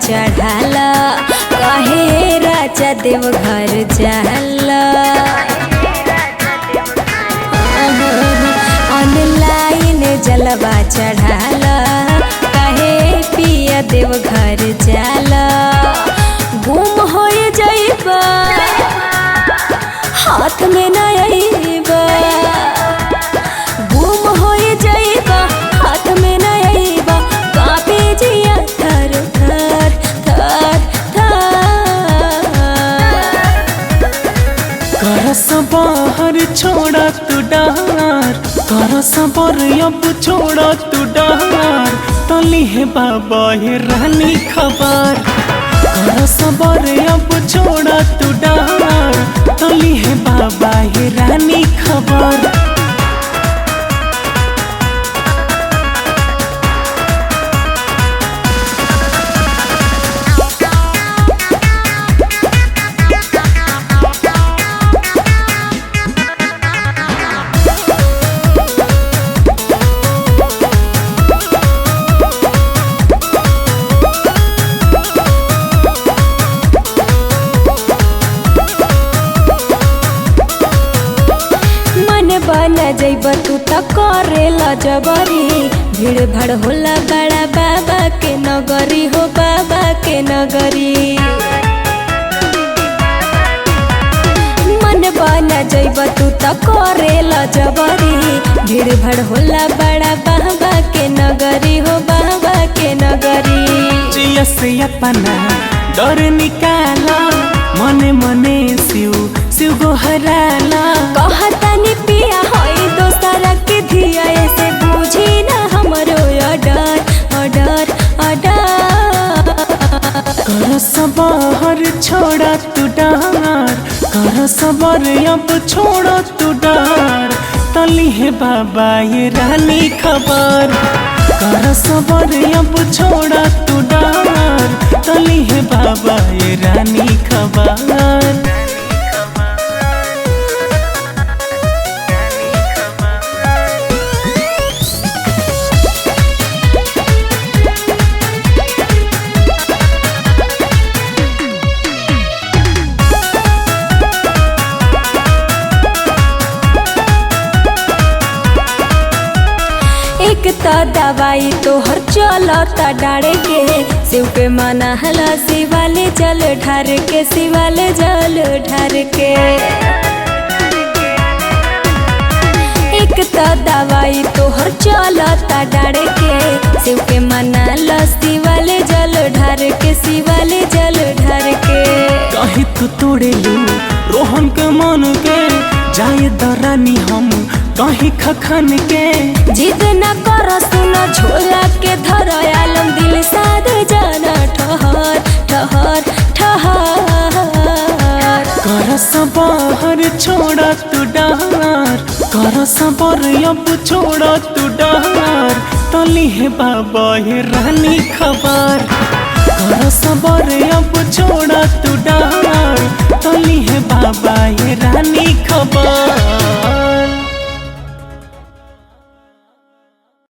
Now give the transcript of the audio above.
चढ़ाला कहे राजा देवघर जाला। ऑनलाइन जलवा चढ़ाला कहे पिया देवघर जाला। गुम हो जाइबा हाथ में न आइबा, गुम हो जाइबा हाथ में न आइबा, कापे जिया थर थर थर थर। करस बाहर छोड़ा तू डार, करस बर अब छोड़ा तू डार, तली है बाबा ये रानी खबर। करस बर अब छोड़ा तू डार, तली है बाबा ये रानी खबर। बन जैब तू तो करेला जबरी, भीड़ भाड़ होला बड़ा बाबा के नगरी हो, बाबा के नगरी। मन बन जैब तू तो करेला जबरी, भीड़ भाड़ होला बड़ा बाबा के नगरी हो, बाबा के नगरी। जिया से अपना डर निकाला, मने मने शिव शिव गोहराला। कहतानी पिया होई दोसरा के धिया, ऐसे बुझी ना हमरो अडर अडर अडर। करस बाहर छोड़ा तू डार, करस बर अब छोड़ा तू डार, तली है बाबा ये रानी खबर। करस बर अब छोड़ा तू डार, तली है बाबा ये रानी खबर। एक तो दवाई तोहर चलता डारे के, शिव के मना हला शिवाले जल ढार के, शिवाले जल ढार के। एक तो दवाई तोहर चलता डारे के, शिव के मना हला शिवाले जल ढार के, शिवाले जल ढार के। कहीं तू तोड़े लू रोहन के मन के, जाए दरानी हम कहीं खखन के। जिद न कर सुन झोला के धर, आलम दिल साध जाना ठहर ठहर ठहर। करस बाहर छोड़ा तू डार, करस बर अब छोड़ा तू डार, तली है बाबा ये रानी खबर। करस बर अब छोड़ा तू डार, तली है बाबा ये रानी खबर।